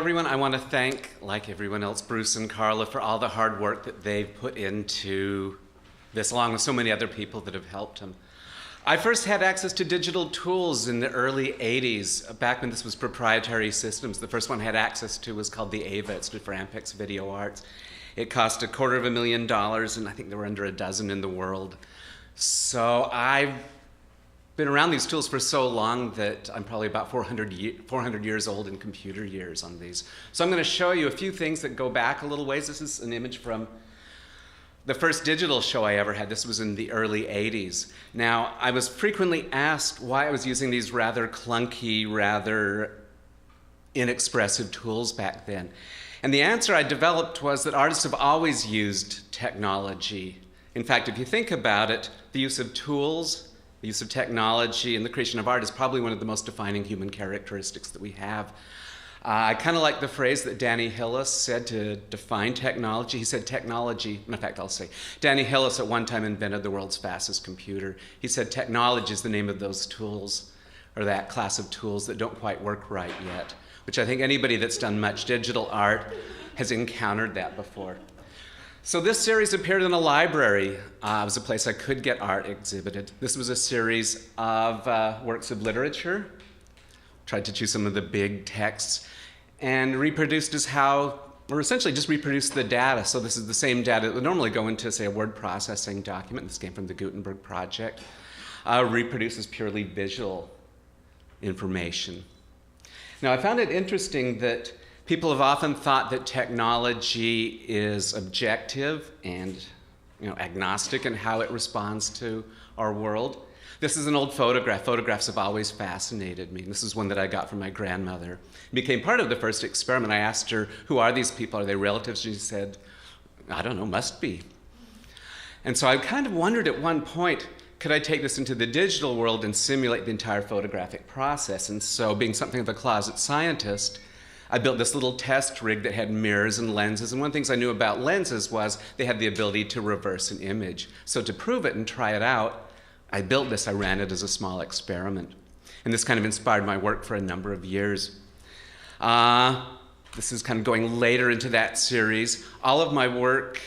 everyone. I want to thank, like everyone else, Bruce and Carla for all the hard work that they've put into this, along with so many other people that have helped them. I first had access to digital tools in the early 80s, back when this was proprietary systems. The first one I had access to was called the AVA. It stood for Ampex Video Arts. It cost $250,000, and I think there were under a dozen in the world. So I've been around these tools for so long that I'm probably about 400 years old in computer years on these. So I'm going to show you a few things that go back a little ways. This is an image from the first digital show I ever had. This was in the early 80s. Now, I was frequently asked why I was using these rather clunky, rather inexpressive tools back then. And the answer I developed was that artists have always used technology. In fact, if you think about it, the use of tools, the use of technology, and the creation of art is probably one of the most defining human characteristics that we have. I kind of like the phrase that Danny Hillis said to define technology. He said technology, in fact, I'll say, Danny Hillis at one time invented the world's fastest computer. He said technology is the name of those tools, or that class of tools that don't quite work right yet, which I think anybody that's done much digital art has encountered that before. So this series appeared in a library. It was a place I could get art exhibited. This was a series of works of literature. Tried to choose some of the big texts and reproduced or essentially just reproduced the data. So this is the same data that would normally go into, say, a word processing document. This came from the Gutenberg project. Reproduces purely visual information. Now, I found it interesting that people have often thought that technology is objective and agnostic in how it responds to our world. This is an old photograph. Photographs have always fascinated me. This is one that I got from my grandmother. It became part of the first experiment. I asked her, who are these people? Are they relatives? She said, I don't know, must be. And so I kind of wondered at one point, could I take this into the digital world and simulate the entire photographic process? And so, being something of a closet scientist, I built this little test rig that had mirrors and lenses. And one of the things I knew about lenses was they had the ability to reverse an image. So to prove it and try it out, I built this. I ran it as a small experiment. And this kind of inspired my work for a number of years. This is kind of going later into that series. All of my work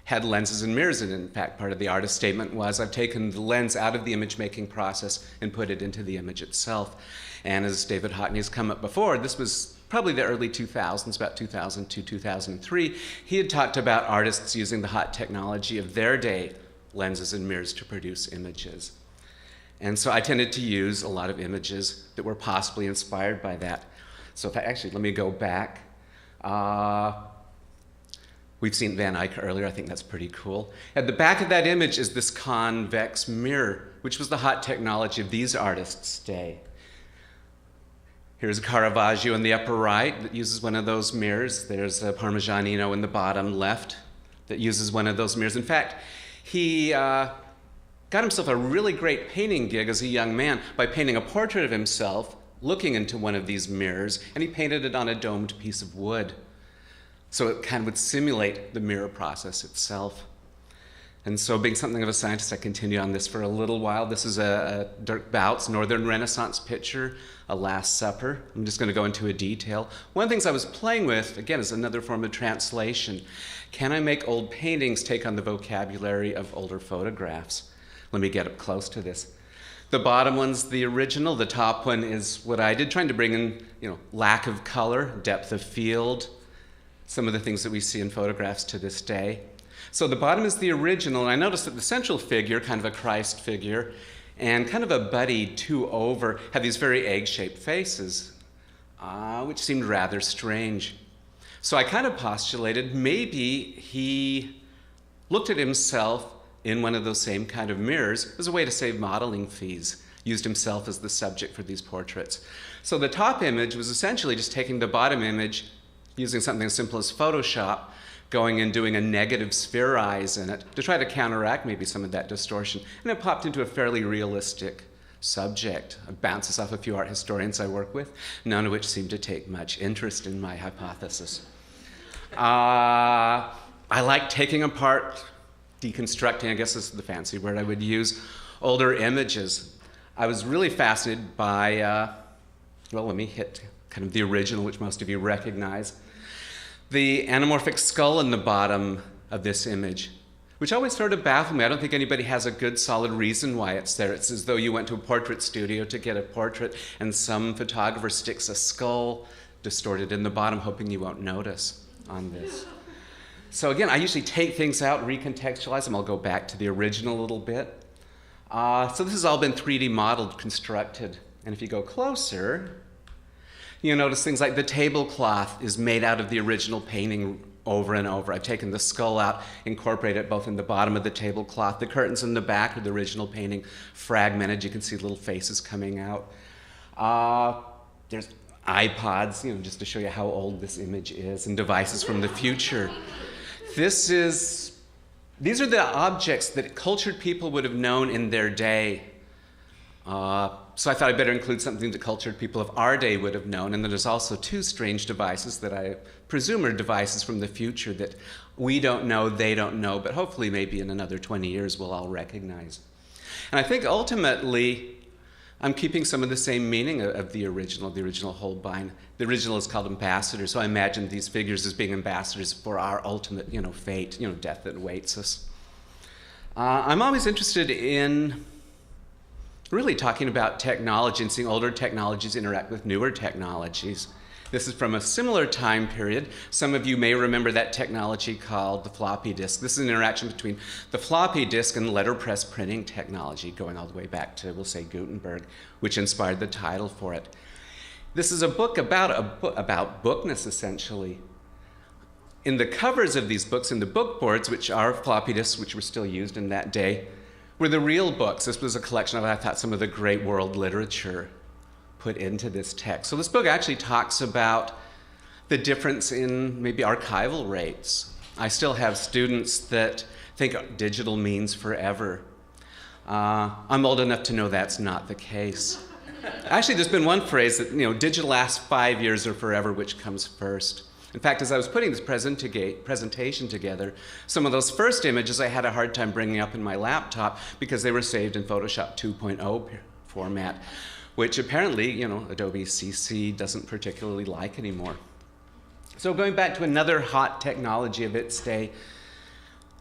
had lenses and mirrors in it. In fact, part of the artist statement was I've taken the lens out of the image-making process and put it into the image itself. And as David Hockney's come up before, this was probably the early 2000s, about 2002, 2003. He had talked about artists using the hot technology of their day, lenses and mirrors, to produce images. And so I tended to use a lot of images that were possibly inspired by that. So let me go back. We've seen Van Eyck earlier. I think that's pretty cool. At the back of that image is this convex mirror, which was the hot technology of these artists' day. Here's a Caravaggio in the upper right that uses one of those mirrors. There's a Parmigianino in the bottom left that uses one of those mirrors. In fact, he got himself a really great painting gig as a young man by painting a portrait of himself looking into one of these mirrors, and he painted it on a domed piece of wood. So it kind of would simulate the mirror process itself. And so, being something of a scientist, I continued on this for a little while. This is a Dirk Bout's Northern Renaissance picture, A Last Supper. I'm just going to go into a detail. One of the things I was playing with, again, is another form of translation. Can I make old paintings take on the vocabulary of older photographs? Let me get up close to this. The bottom one's the original. The top one is what I did, trying to bring in, lack of color, depth of field, some of the things that we see in photographs to this day. So the bottom is the original, and I noticed that the central figure, kind of a Christ figure, and kind of a Buddy 2 over, had these very egg-shaped faces, which seemed rather strange. So I kind of postulated maybe he looked at himself in one of those same kind of mirrors as a way to save modeling fees, used himself as the subject for these portraits. So the top image was essentially just taking the bottom image, using something as simple as Photoshop, going and doing a negative sphere eyes in it to try to counteract maybe some of that distortion. And it popped into a fairly realistic subject. It bounces off a few art historians I work with, none of which seem to take much interest in my hypothesis. I like taking apart, deconstructing, I guess is the fancy word I would use, older images. I was really fascinated by, let me hit kind of the original, which most of you recognize. The anamorphic skull in the bottom of this image, which always sort of baffled me. I don't think anybody has a good, solid reason why it's there. It's as though you went to a portrait studio to get a portrait, and some photographer sticks a skull distorted in the bottom, hoping you won't notice on this. So again, I usually take things out, recontextualize them. I'll go back to the original a little bit. So this has all been 3D modeled, constructed. And if you go closer, you'll notice things like the tablecloth is made out of the original painting over and over. I've taken the skull out, incorporated it both in the bottom of the tablecloth. The curtains in the back of the original painting fragmented. You can see little faces coming out. There's iPods, just to show you how old this image is, and devices from the future. These are the objects that cultured people would have known in their day. So I thought I'd better include something that cultured people of our day would have known. And then there's also two strange devices that I presume are devices from the future that we don't know, they don't know, but hopefully maybe in another 20 years we'll all recognize. And I think ultimately I'm keeping some of the same meaning of the original Holbein. The original is called Ambassador, so I imagine these figures as being ambassadors for our ultimate, fate, death that awaits us. I'm always interested in really talking about technology and seeing older technologies interact with newer technologies. This is from a similar time period. Some of you may remember that technology called the floppy disk. This is an interaction between the floppy disk and letterpress printing technology, going all the way back to, we'll say, Gutenberg, which inspired the title for it. This is a book about bookness, essentially. In the covers of these books, in the book boards, which are floppy disks, which were still used in that day, were the real books. This was a collection of, I thought, some of the great world literature put into this text. So this book actually talks about the difference in maybe archival rates. I still have students that think digital means forever. I'm old enough to know that's not the case. Actually, there's been one phrase that, digital lasts 5 years or forever, which comes first. In fact, as I was putting this presentation together, some of those first images I had a hard time bringing up in my laptop because they were saved in Photoshop 2.0 format, which apparently, Adobe CC doesn't particularly like anymore. So going back to another hot technology of its day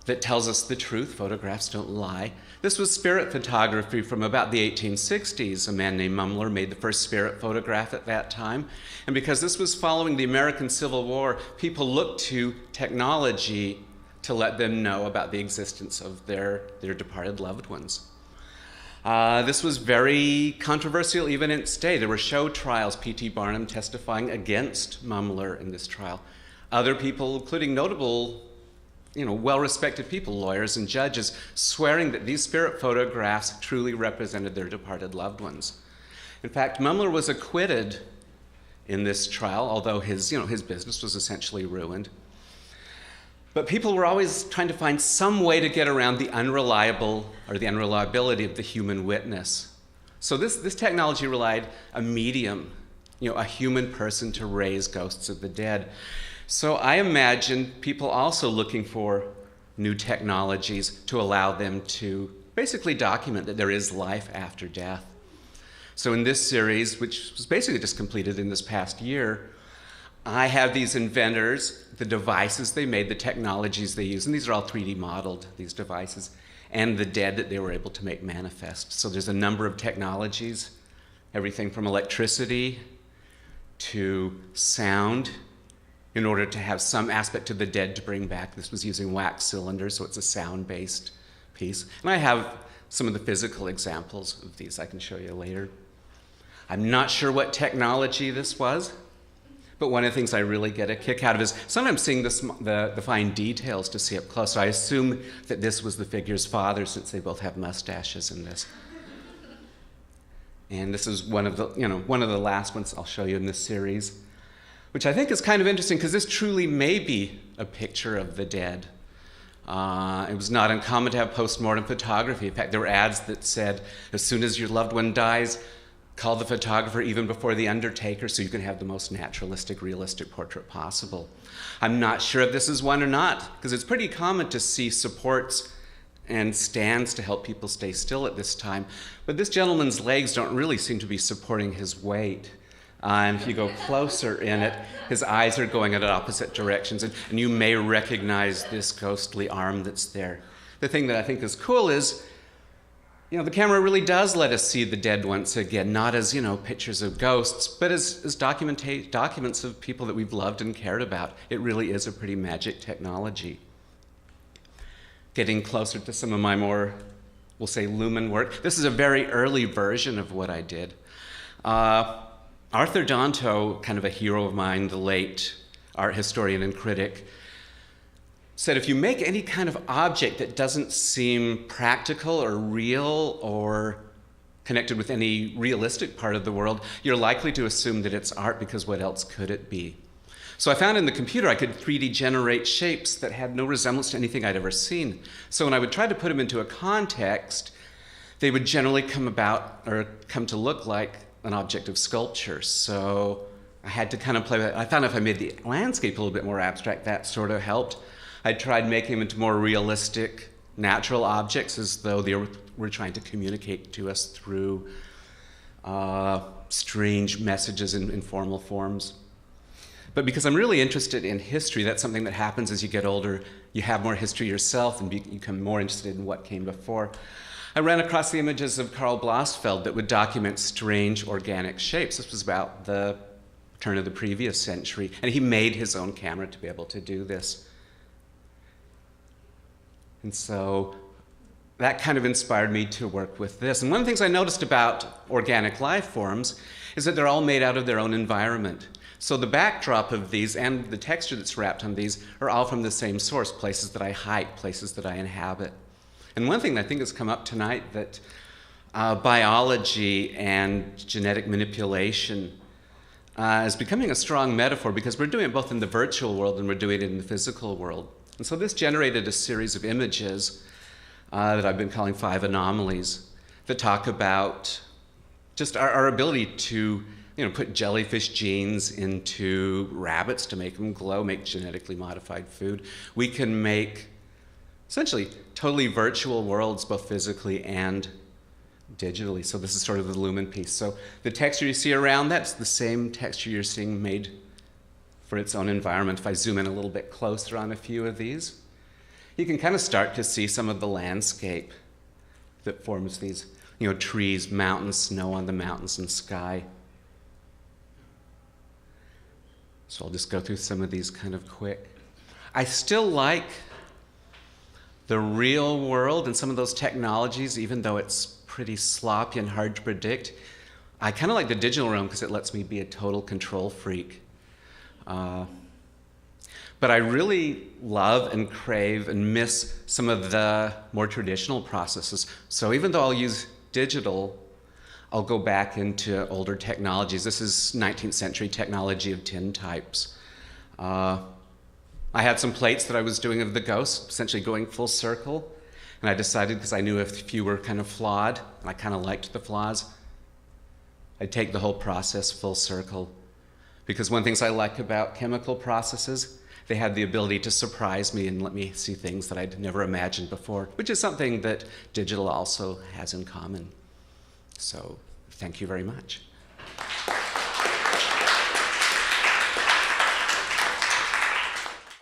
that tells us the truth, photographs don't lie. This was spirit photography from about the 1860s. A man named Mumler made the first spirit photograph at that time. And because this was following the American Civil War, people looked to technology to let them know about the existence of their departed loved ones. This was very controversial even in its day. There were show trials, P.T. Barnum testifying against Mumler in this trial. Other people, including notable well-respected people, lawyers and judges, swearing that these spirit photographs truly represented their departed loved ones. In fact, Mumler was acquitted in this trial, although his business was essentially ruined. But people were always trying to find some way to get around the unreliability of the human witness. So this technology relied a medium, a human person to raise ghosts of the dead. So I imagine people also looking for new technologies to allow them to basically document that there is life after death. So in this series, which was basically just completed in this past year, I have these inventors, the devices they made, the technologies they use, and these are all 3D modeled, these devices, and the dead that they were able to make manifest. So there's a number of technologies, everything from electricity to sound, in order to have some aspect of the dead to bring back. This was using wax cylinders, so it's a sound-based piece. And I have some of the physical examples of these I can show you later. I'm not sure what technology this was, but one of the things I really get a kick out of is sometimes seeing the fine details to see up close. So I assume that this was the figure's father, since they both have mustaches in this. And this is one of the last ones I'll show you in this series, which I think is kind of interesting because this truly may be a picture of the dead. It was not uncommon to have post-mortem photography. In fact, there were ads that said, as soon as your loved one dies, call the photographer even before the undertaker so you can have the most naturalistic, realistic portrait possible. I'm not sure if this is one or not, because it's pretty common to see supports and stands to help people stay still at this time. But this gentleman's legs don't really seem to be supporting his weight. And if you go closer in it, his eyes are going in opposite directions, and you may recognize this ghostly arm that's there. The thing that I think is cool is, the camera really does let us see the dead once again, not as, pictures of ghosts, but as documents of people that we've loved and cared about. It really is a pretty magic technology. Getting closer to some of my more, we'll say, Lumen work. This is a very early version of what I did. Arthur Danto, kind of a hero of mine, the late art historian and critic, said if you make any kind of object that doesn't seem practical or real or connected with any realistic part of the world, you're likely to assume that it's art, because what else could it be? So I found in the computer I could 3D generate shapes that had no resemblance to anything I'd ever seen. So when I would try to put them into a context, they would generally come to look like an object of sculpture. So I had to kind of play with it. I found if I made the landscape a little bit more abstract, that sort of helped. I tried making them into more realistic, natural objects, as though they were trying to communicate to us through strange messages in informal forms. But because I'm really interested in history, that's something that happens as you get older. You have more history yourself and you become more interested in what came before. I ran across the images of Karl Blossfeld that would document strange organic shapes. This was about the turn of the previous century, and he made his own camera to be able to do this. And so that kind of inspired me to work with this. And one of the things I noticed about organic life forms is that they're all made out of their own environment. So the backdrop of these and the texture that's wrapped on these are all from the same source, places that I hike, places that I inhabit. And one thing I think has come up tonight, that biology and genetic manipulation is becoming a strong metaphor, because we're doing it both in the virtual world and we're doing it in the physical world. And so this generated a series of images that I've been calling 5 anomalies that talk about just our ability to put jellyfish genes into rabbits to make them glow, make genetically modified food. We can make essentially totally virtual worlds, both physically and digitally. So this is sort of the Lumen piece. So the texture you see around that's the same texture you're seeing made for its own environment. If I zoom in a little bit closer on a few of these, you can kind of start to see some of the landscape that forms these, trees, mountains, snow on the mountains, and sky. So I'll just go through some of these kind of quick. I still like the real world and some of those technologies, even though it's pretty sloppy and hard to predict. I kind of like the digital realm because it lets me be a total control freak. But I really love and crave and miss some of the more traditional processes. So even though I'll use digital, I'll go back into older technologies. This is 19th century technology of tin types. I had some plates that I was doing of the ghosts, essentially going full circle. And I decided, because I knew a few were kind of flawed, and I kind of liked the flaws, I'd take the whole process full circle. Because one of the things I like about chemical processes, they had the ability to surprise me and let me see things that I'd never imagined before, which is something that digital also has in common. So thank you very much.